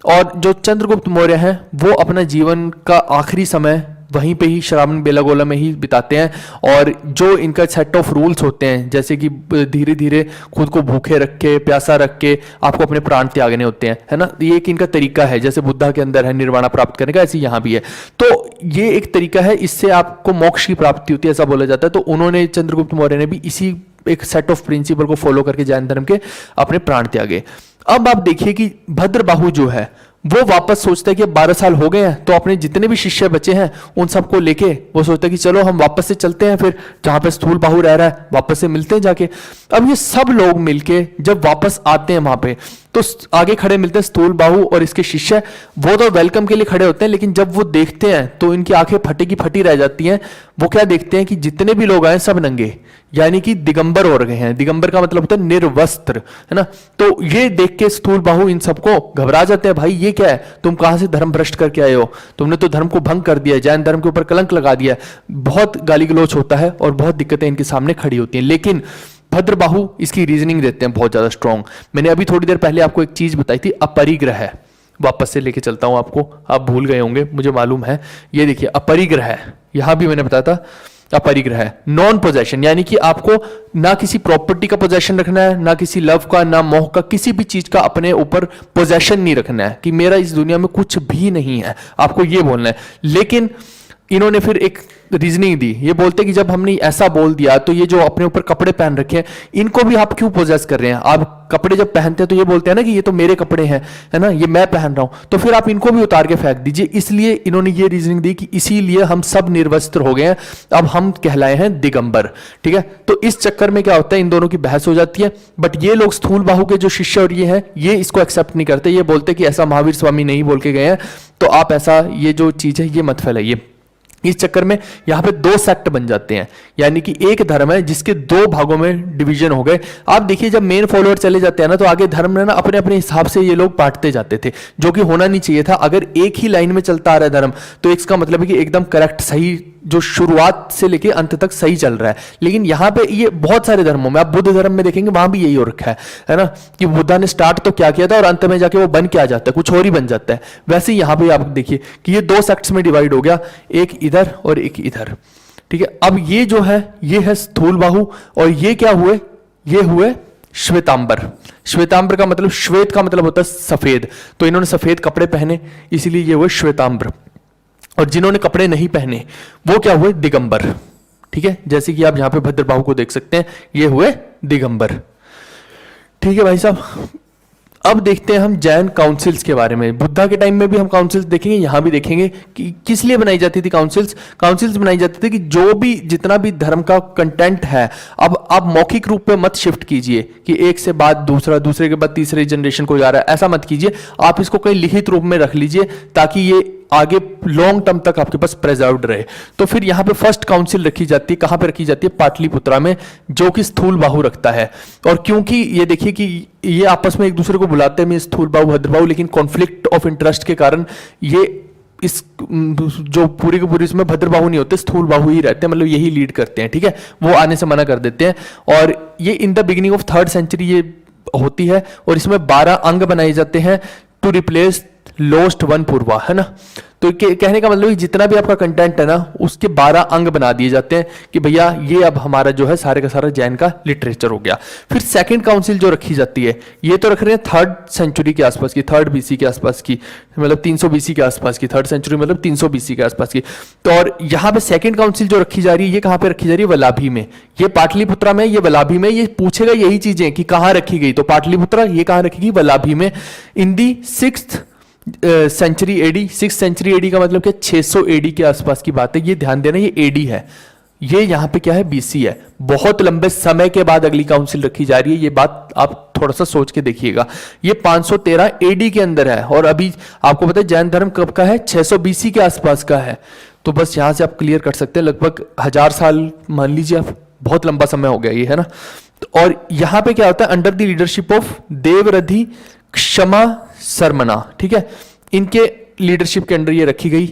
और जो चंद्रगुप्त मौर्य हैं वो अपना जीवन का आखिरी समय वहीं पे ही श्रावण बेलागोला में ही बिताते हैं। और जो इनका सेट ऑफ रूल्स होते हैं, जैसे कि धीरे धीरे खुद को भूखे रख के, प्यासा रख के आपको अपने प्राण त्यागने होते हैं, है ना। ये एक इनका तरीका है, जैसे बुद्धा के अंदर है निर्वाणा प्राप्त करने का, ऐसे यहाँ भी है। तो ये एक तरीका है, इससे आपको मोक्ष की प्राप्ति होती है, ऐसा बोला जाता है। तो उन्होंने, चंद्रगुप्त मौर्य ने भी इसी एक सेट ऑफ प्रिंसिपल को फॉलो करके जैन धर्म के अपने प्राण त्यागे। अब आप देखिए कि भद्रबाहु जो है वो वापस सोचता है कि 12 साल हो गए हैं, तो अपने जितने भी शिष्य बचे हैं उन सबको लेके वो सोचता है कि चलो हम वापस से चलते हैं, फिर जहां पे स्थूलबाहु रह रहा है वापस से मिलते हैं जाके। अब ये सब लोग मिलके जब वापस आते हैं वहां पे, तो आगे खड़े मिलते हैं स्थूलबाहु और इसके शिष्य। वो तो वेलकम के लिए खड़े होते हैं, लेकिन जब वो देखते हैं तो इनकी आंखें फटी की फटी रह जाती हैं। वो क्या देखते हैं कि जितने भी लोग आए सब नंगे, यानी कि दिगंबर हो रहे हैं। दिगंबर का मतलब होता है निर्वस्त्र, है ना। तो ये देख के स्थूल बाहु इन सबको घबरा जाते हैं, भाई ये क्या है, तुम कहां से धर्म भ्रष्ट करके आए हो, तुमने तो धर्म को भंग कर दिया, जैन धर्म के ऊपर कलंक लगा दिया। बहुत गाली गलौच होता है और बहुत दिक्कतें इनके सामने खड़ी होती हैं, लेकिन भद्रबाहु इसकी रीजनिंग देते हैं बहुत ज्यादा स्ट्रॉन्ग। मैंने अभी थोड़ी देर पहले आपको एक चीज बताई थी, अपरिग्रह, वापस से लेके चलता हूं आपको, आप भूल गए होंगे मुझे मालूम है। ये देखिए अपरिग्रह, यहां भी मैंने बताया था अपरिग्रह, नॉन पोजेशन, यानी कि आपको ना किसी प्रॉपर्टी का पोजेशन रखना है, ना किसी लव का, ना मोह का, किसी भी चीज का अपने ऊपर पोजेशन नहीं रखना है कि मेरा इस दुनिया में कुछ भी नहीं है, आपको ये बोलना है। लेकिन इन्होंने फिर एक रीजनिंग दी, ये बोलते कि जब हमने ऐसा बोल दिया तो ये जो अपने ऊपर कपड़े पहन रखे हैं इनको भी आप क्यों पोजेस कर रहे हैं। आप कपड़े जब पहनते हैं तो ये बोलते हैं ना कि ये तो मेरे कपड़े हैं, है ना, ये मैं पहन रहा हूं, तो फिर आप इनको भी उतार के फेंक दीजिए। इसलिए इन्होंने ये रीजनिंग दी कि इसीलिए हम सब निर्वस्त्र हो गए हैं, अब हम कहलाए हैं दिगंबर, ठीक है। तो इस चक्कर में क्या होता है, इन दोनों की बहस हो जाती है। बट ये लोग स्थूल बाहु के जो शिष्य और ये हैं, ये इसको एक्सेप्ट नहीं करते, ये बोलते कि ऐसा महावीर स्वामी नहीं बोल के गए हैं, तो आप ऐसा ये जो चीज है ये मत फैलाइए। इस चक्कर में यहां पे दो सेक्ट बन जाते हैं, यानी कि एक धर्म है जिसके दो भागों में डिवीजन हो गए। आप देखिए जब मेन फॉलोअर चले जाते हैं ना, तो आगे धर्म ना अपने अपने हिसाब से ये लोग बांटते जाते थे, जो कि होना नहीं चाहिए था। अगर एक ही लाइन में चलता आ रहा है धर्म, तो इसका मतलब है कि एकदम करेक्ट, सही, जो शुरुआत से लेके अंत तक सही चल रहा है। लेकिन यहां पे ये बहुत सारे धर्मों में, आप बुद्ध धर्म में देखेंगे वहां भी यही हो रखा है ना, कि बुद्धा ने स्टार्ट तो क्या किया था और अंत में जाके वो बन क्या जाता है, कुछ और ही बन जाता है। वैसे ही यहां पे आप देखिए कि ये दो सेक्ट्स में डिवाइड हो गया, एक इधर और एक इधर, ठीक है। अब ये जो है ये है स्थूल बाहु, और ये क्या हुए, ये हुए श्वेतांबर। श्वेतांबर का मतलब, श्वेत का मतलब होता है सफेद, तो इन्होंने सफेद कपड़े पहने, इसीलिए ये हुए श्वेतांबर। और जिन्होंने कपड़े नहीं पहने वो क्या हुए, दिगंबर, ठीक है। जैसे कि आप यहां पे भद्रबाहु को देख सकते हैं, ये हुए दिगंबर, ठीक है भाई साहब। अब देखते हैं हम जैन काउंसिल्स के बारे में। बुद्धा के टाइम में भी हम काउंसिल्स देखेंगे, यहां भी देखेंगे कि किस लिए बनाई जाती थी काउंसिल्स। काउंसिल्स बनाई जाती थी कि जो भी जितना भी धर्म का कंटेंट है, अब आप मौखिक रूप में मत शिफ्ट कीजिए कि एक से बाद दूसरा, दूसरे के बाद तीसरे जनरेशन को जा रहा है, ऐसा मत कीजिए। आप इसको कहीं लिखित रूप में रख लीजिए ताकि ये आगे लॉन्ग टर्म तक आपके पास प्रेजर्व्ड रहे। तो फिर यहां पे फर्स्ट काउंसिल रखी जाती है, कहां पे रखी जाती है, पाटलिपुत्रा में, जो कि स्थूल बाहु रखता है। और क्योंकि ये देखिए कि ये आपस में एक दूसरे को बुलाते हैं स्थूल बाहु भद्रबाहु, लेकिन कॉन्फ्लिक्ट ऑफ इंटरेस्ट के कारण ये इस जो पूरी की पूरी इसमें भद्रबाहु नहीं होते, स्थूल बाहु ही रहते हैं, मतलब यही लीड करते हैं, ठीक है। वो आने से मना कर देते हैं। और ये in the beginning of 3rd century ये होती है, और इसमें 12 अंग बनाए जाते हैं टू रिप्लेस लोस्ट वन पूर्वा, है ना। तो कहने का मतलब जितना भी आपका कंटेंट है ना, उसके 12 अंग बना दिए जाते हैं कि भैया ये अब हमारा जो है सारे का सारा जैन का लिटरेचर हो गया। फिर सेकंड काउंसिल जो रखी जाती है, ये तो रख रहे हैं 3rd सेंचुरी के आसपास की, 3rd BC के आसपास की, मतलब 300 BC के आसपास की, 3rd सेंचुरी मतलब 300 BC के आसपास की। तो और यहाँ पे सेकंड काउंसिल जो रखी जा रही है, ये कहाँ पे रखी जा रही है, वल्लाभी में। ये पाटलिपुत्रा में, ये वल्लाभी में। ये पूछेगा यही चीजें कि कहाँ रखी गई, तो पाटलिपुत्रा, ये कहाँ रखी गई, वल्लाभी में। In the 6th century AD. 6th century AD का मतलब क्या, 600 AD के आसपास की बात है। ये ध्यान देना, ये AD है, ये यहां पे क्या है, BC है। बहुत लंबे समय के बाद अगली काउंसिल रखी जा रही है, ये बात आप थोड़ा सा सोच के देखिएगा। ये 513 AD के अंदर है, और अभी आपको पता है जैन धर्म कब का है, 600 BC के आसपास का है। तो बस यहां से आप क्लियर कर सकते हैं, लगभग 1000 साल मान लीजिए आप, बहुत लंबा समय हो गया ये, है ना। और यहां पे क्या होता है, अंडर द लीडरशिप ऑफ देवरधि क्षमा शर्मना, ठीक है, इनके लीडरशिप के अंडर ये रखी गई।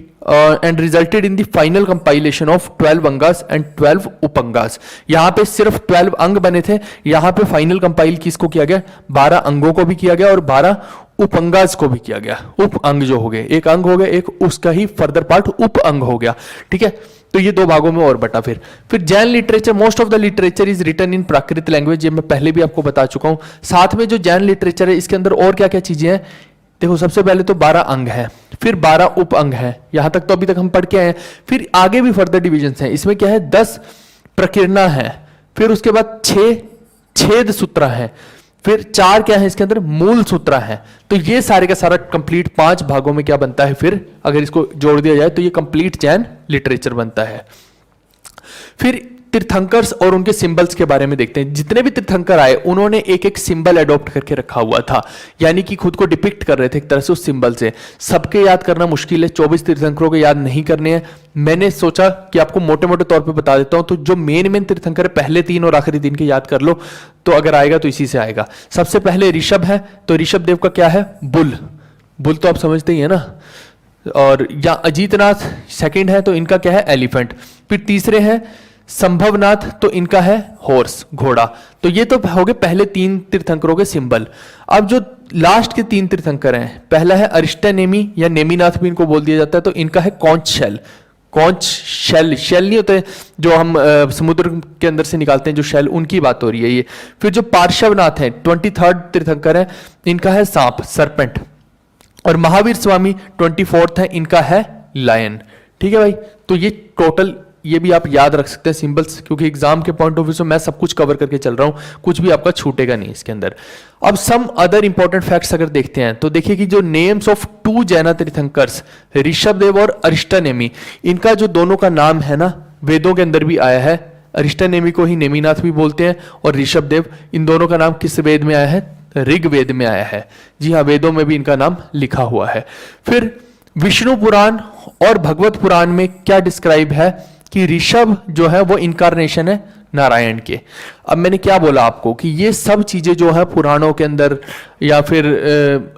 And resulted in the final compilation of 12 angas and 12 उपंगास। यहां पे सिर्फ 12 अंग बने थे, यहां पे फाइनल कंपाइल किसको किया गया, 12 अंगों को भी किया गया और 12 उपंगास को भी किया गया। उप अंग जो हो गए, एक अंग हो गया, एक उसका ही फर्दर पार्ट उप अंग हो गया, ठीक है। तो ये दो भागों में और बटा। फिर Jain literature, most of the literature is written in Prakrit language, ये मैं पहले भी आपको बता चुका हूं। साथ में जो जैन लिटरेचर है, इसके अंदर और क्या क्या चीजें हैं, देखो सबसे पहले तो 12 अंग हैं, फिर 12 उप अंग हैं, यहां तक तो अभी तक हम पढ़ के आए हैं। फिर आगे भी फर्दर डिविजन्स हैं, इसमें क्या है, 10 प्रकीर्णा है, फिर उसके बाद 6 छेद सूत्र है, फिर 4 क्या है इसके अंदर, मूल सूत्र है। तो ये सारे का सारा कंप्लीट 5 भागों में क्या बनता है, फिर अगर इसको जोड़ दिया जाए तो ये कंप्लीट जैन लिटरेचर बनता है। फिर तीर्थंकर्स और उनके सिंबल्स के बारे में देखते हैं। जितने भी तीर्थंकर आए उन्होंने एक एक सिंबल अडॉप्ट करके रखा हुआ था, यानी कि खुद को डिपिक्ट कर रहे थे एक तरह से उस सिंबल से। सबके याद करना मुश्किल है, 24 तीर्थंकरों के याद नहीं करने हैं। मैंने सोचा कि आपको मोटे मोटे तौर पे बता देता हूं, तो जो मेन तीर्थंकर है पहले 3 और आखिरी 3 के याद कर लो, तो अगर आएगा तो इसी से आएगा। सबसे पहले ऋषभ है, तो ऋषभ देव का क्या है? बुल। बुल तो आप समझते ही है ना। और या अजीतनाथ सेकंड है, तो इनका क्या है? एलिफेंट। फिर तीसरे हैं संभवनाथ, तो इनका है हॉर्स, घोड़ा। तो ये तो हो गए पहले 3 तीर्थंकरों के सिंबल। अब जो लास्ट के 3 तीर्थंकर हैं, पहला है अरिष्टानेमी या नेमिनाथ भी इनको बोल दिया जाता है, तो इनका है conch shell. Conch shell, shell नहीं होते जो हम समुद्र के अंदर से निकालते हैं जो शेल, उनकी बात हो रही है ये। फिर जो पार्श्वनाथ है 23rd तीर्थंकर है, इनका है सांप, सरपेंट। और महावीर स्वामी 24th है, इनका है लायन। ठीक है भाई, तो ये टोटल ये भी आप याद रख सकते हैं सिंबल्स, क्योंकि एग्जाम के पॉइंट ऑफ व्यू से मैं सब कुछ कवर करके चल रहा हूं, कुछ भी आपका छूटेगा नहीं इसके अंदर। अब सम अदर इंपॉर्टेंट फैक्ट्स अगर देखते हैं तो देखिए कि जो नेम्स ऑफ 2 जैन तीर्थंकर्स ऋषभदेव और अरिष्टानेमी, इनका जो दोनों का नाम है ना, वेदों के अंदर भी आया है। अरिष्टानेमी को ही नेमिनाथ भी बोलते हैं, और ऋषभदेव, इन दोनों का नाम किस वेद में आया है? ऋग्वेद में आया है। जी हाँ, वेदों में भी इनका नाम लिखा हुआ है। फिर विष्णु पुराण और भगवत पुराण में क्या डिस्क्राइब है कि ऋषभ जो है वो इनकारनेशन है नारायण के। अब मैंने क्या बोला आपको कि ये सब चीजें जो है पुराणों के अंदर, या फिर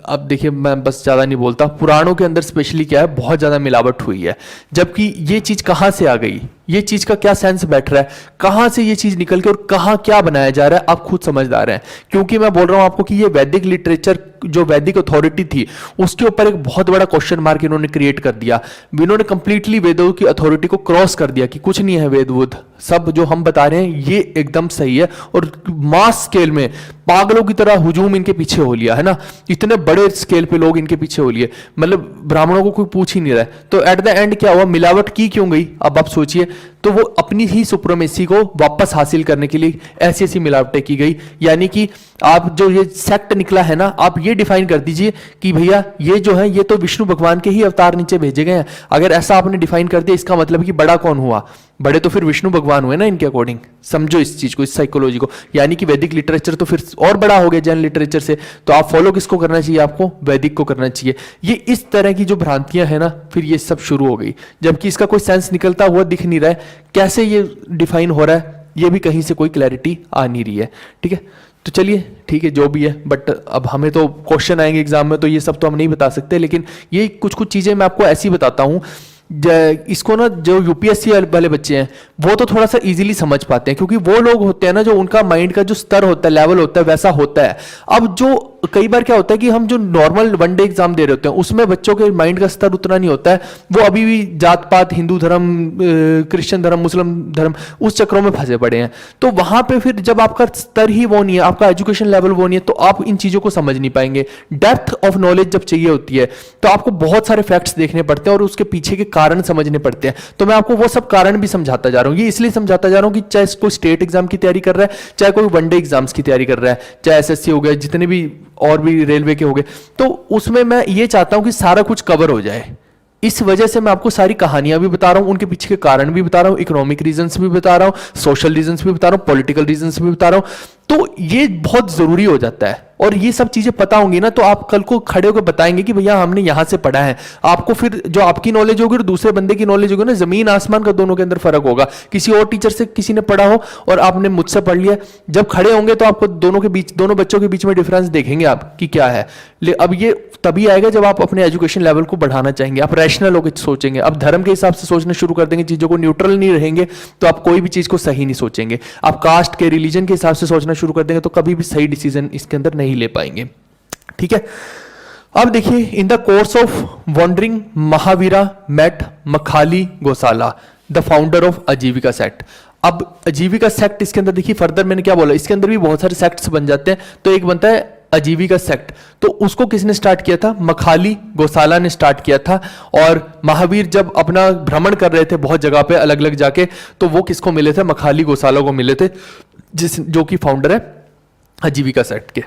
अब देखिए मैं बस ज्यादा नहीं बोलता, पुराणों के अंदर स्पेशली क्या है, बहुत ज्यादा मिलावट हुई है। जबकि ये चीज कहां से आ गई, ये चीज का क्या सेंस बैठ रहा है, कहां से ये चीज निकल के और कहां क्या बनाया जा रहा है, आप खुद समझदार हैं। क्योंकि मैं बोल रहा हूं आपको कि ये वैदिक लिटरेचर, जो वैदिक अथॉरिटी थी, उसके ऊपर एक बहुत बड़ा क्वेश्चन मार्क इन्होंने क्रिएट कर दिया। इन्होंने कंप्लीटली वेदों की अथॉरिटी को क्रॉस कर दिया कि कुछ नहीं है वेद वुद, सब जो हम बता रहे हैं ये एकदम सही है। और मास स्केल में पागलों की तरह हुजूम इनके पीछे हो लिया है ना, इतने बड़े स्केल पे लोग इनके पीछे हो लिए, मतलब ब्राह्मणों को कोई पूछ ही नहीं रहा है। तो एट द एंड क्या हुआ, मिलावट की क्यों गई? अब आप सोचिए, तो वो अपनी ही सुप्रीमेसी को वापस हासिल करने के लिए ऐसी ऐसी मिलावटें की गई। यानी कि आप जो ये सेक्ट निकला है ना, आप ये डिफाइन कर दीजिए कि भैया ये जो है ये तो विष्णु भगवान के ही अवतार नीचे भेजे गए हैं। अगर ऐसा आपने डिफाइन कर दिया, इसका मतलब कि बड़ा कौन हुआ? बड़े तो फिर विष्णु भगवान हुए ना इनके अकॉर्डिंग। समझो इस चीज को, इस साइकोलॉजी को। यानी कि वैदिक लिटरेचर तो फिर और बड़ा हो गया जैन लिटरेचर से। तो आप फॉलो किसको करना चाहिए? आपको वैदिक को करना चाहिए। ये इस तरह की जो भ्रांतियां हैं ना, फिर ये सब शुरू हो गई, जबकि इसका कोई सेंस निकलता हुआ दिख नहीं रहा है। कैसे ये डिफाइन हो रहा है, ये भी कहीं से कोई क्लैरिटी आ नहीं रही है। ठीक है, तो चलिए ठीक है जो भी है, बट अब हमें तो क्वेश्चन आएंगे एग्जाम में, तो ये सब तो हम नहीं बता सकते। लेकिन ये कुछ कुछ चीजें मैं आपको ऐसी बताता हूं, इसको ना जो यूपीएससी वाले बच्चे हैं वो तो थोड़ा सा इजीली समझ पाते हैं, क्योंकि वो लोग होते हैं ना जो उनका माइंड का जो स्तर होता है, लेवल होता है, वैसा होता है। अब जो कई बार क्या होता है कि हम जो नॉर्मल वनडे एग्जाम दे रहे होते हैं उसमें बच्चों के माइंड का स्तर उतना नहीं होता है, वो अभी भी जात पात, हिंदू धर्म, क्रिश्चियन धर्म, मुस्लिम धर्म, उस चक्रों में फंसे पड़े हैं। तो वहां पे फिर जब आपका स्तर ही वो नहीं है, आपका एजुकेशन लेवल वो नहीं है, तो आप इन चीजों को समझ नहीं पाएंगे। डेप्थ ऑफ नॉलेज जब चाहिए होती है तो आपको बहुत सारे फैक्ट्स देखने पड़ते हैं और उसके पीछे के कारण समझने पड़ते हैं। तो मैं आपको वो सब कारण भी समझाता जा रहा हूं। ये इसलिए समझाता जा रहा हूं कि चाहे कोई स्टेट एग्जाम की तैयारी कर रहा है, चाहे कोई वनडे एग्जाम्स की तैयारी कर रहा है, चाहे एसएससी हो गया, जितने भी और भी रेलवे के हो गए, तो उसमें मैं ये चाहता हूं कि सारा कुछ कवर हो जाए। इस वजह से मैं आपको सारी कहानियां भी बता रहा हूं, उनके पीछे के कारण भी बता रहा हूं, इकोनॉमिक रीजंस भी बता रहा हूं, सोशल रीजंस भी बता रहा हूं, पॉलिटिकल रीजंस भी बता रहा हूं। तो ये बहुत जरूरी हो जाता है, और ये सब चीजें पता होंगी ना तो आप कल को खड़े होकर बताएंगे कि भैया हमने यहां से पढ़ा है। आपको फिर जो आपकी नॉलेज होगी और दूसरे बंदे की नॉलेज होगी ना, जमीन आसमान का दोनों के अंदर फर्क होगा। किसी और टीचर से किसी ने पढ़ा हो और आपने मुझसे पढ़ लिया, जब खड़े होंगे तो आपको दोनों के बीच, दोनों बच्चों के बीच में डिफरेंस देखेंगे आप कि क्या है। अब ये तभी आएगा जब आप अपने एजुकेशन लेवल को बढ़ाना चाहेंगे, आप रैशनल होकर सोचेंगे। अब धर्म के हिसाब से सोचना शुरू कर देंगे, चीजों को न्यूट्रल नहीं रहेंगे, तो आप कोई भी चीज को सही नहीं सोचेंगे। आप कास्ट के, रिलीजन के हिसाब से सोचना शुरू कर देंगे तो कभी भी सही डिसीजन इसके अंदर नहीं ले पाएंगे। ठीक है, अब देखिए, in the course of wandering Mahavira met Makkhali Gosala, the founder of Ajivika sect. अब आजीविका सेक्ट इसके अंदर देखिए, फर्दर मैंने क्या बोला, इसके अंदर भी बहुत सारे सेक्ट्स बन जाते हैं। तो एक बनता है आजीविका सेक्ट, तो उसको किसने स्टार्ट किया था? मखाली गोसाला ने स्टार्ट किया था। और महावीर जब अपना भ्रमण कर रहे थे बहुत जगह पे अलग अलग जाके, तो वो किसको मिले थे? मखाली गोसाला को मिले थे, जो कि फाउंडर है आजीविका सेक्ट के।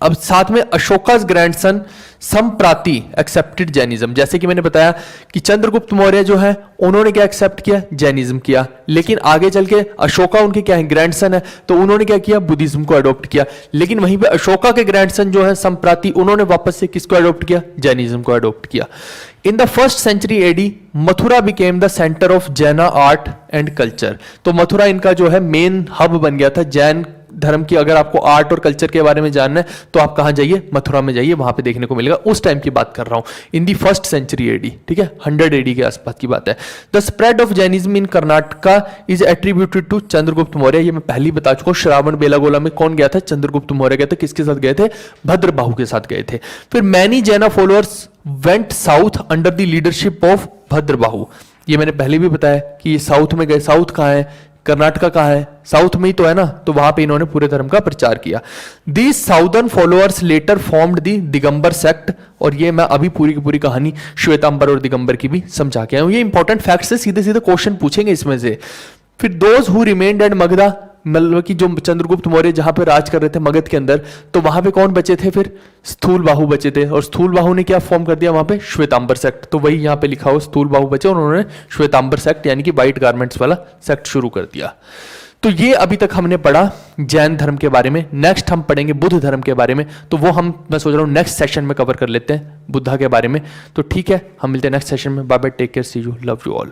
अब साथ में अशोका's ग्रैंडसन संप्राति एक्सेप्टेड जैनिज्म, जैसे कि मैंने बताया कि चंद्रगुप्त मौर्य जो है उन्होंने क्या एक्सेप्ट किया, जैनिज्म किया, लेकिन आगे चल के अशोका उनके क्या है, ग्रैंडसन है, तो उन्होंने क्या किया, बुद्धिज्म को अडॉप्ट किया। लेकिन वहीं पे अशोका के ग्रैंडसन जो है संप्राति, उन्होंने वापस से किसको अडॉप्ट किया, जैनिज्म को अडॉप्ट किया। In the first century AD Mathura became the centre of Jain art and culture, तो मथुरा इनका जो है मेन हब बन गया था जैन धर्म की। अगर आपको आर्ट और कल्चर के बारे में जानना है तो आप कहां जाइए, मथुरा में जाइए, वहां पे देखने को मिलेगा। उस टाइम की बात कर रहा हूं, in the first century AD, ठीक है, 100 एडी के आसपास की बात है। The spread of Jainism in Karnataka is attributed to Chandragupta Maurya, ये मैं पहले ही बता चुका हूं। श्रावण बेलागोला में कौन गया था, चंद्रगुप्त मौर्य गए थे, किसके साथ गए थे, भद्रबाहु के साथ गए थे। फिर मैनी जैना followers went south under the leadership of Bhadrabahu, ये मैंने पहले भी बताया कि ये साउथ में गए। साउथ कहां है, कर्नाटका कहाँ है, साउथ में ही तो है ना, तो वहां पे इन्होंने पूरे धर्म का प्रचार किया। These southern followers later formed the Digambar sect, और ये मैं अभी पूरी की पूरी कहानी श्वेतांबर और दिगंबर की भी समझा के आया हूं। ये इंपॉर्टेंट फैक्ट्स है, सीधे सीधे क्वेश्चन पूछेंगे इसमें से। फिर those who remained at Magadha, मतलब कि जो चंद्रगुप्त मौर्य जहां पे राज कर रहे थे मगध के अंदर, तो वहां पे कौन बचे थे, फिर स्थूल बाहु बचे थे, और स्थूल बाहु ने क्या फॉर्म कर दिया वहां पे, श्वेतांबर सेक्ट। तो वही यहां पे लिखा हो, स्थूल बाहु बचे और उन्होंने श्वेतांबर सेक्ट यानी कि व्हाइट गारमेंट्स वाला सेक्ट शुरू कर दिया। तो ये अभी तक हमने पढ़ा जैन धर्म के बारे में। नेक्स्ट हम पढ़ेंगे बुद्ध धर्म के बारे में, तो वो मैं सोच रहा हूँ नेक्स्ट सेशन में कवर कर लेते हैं बुद्धा के बारे में। तो ठीक है, हम मिलते हैं नेक्स्ट सेशन में। Bye bye, take care, see you, love you all.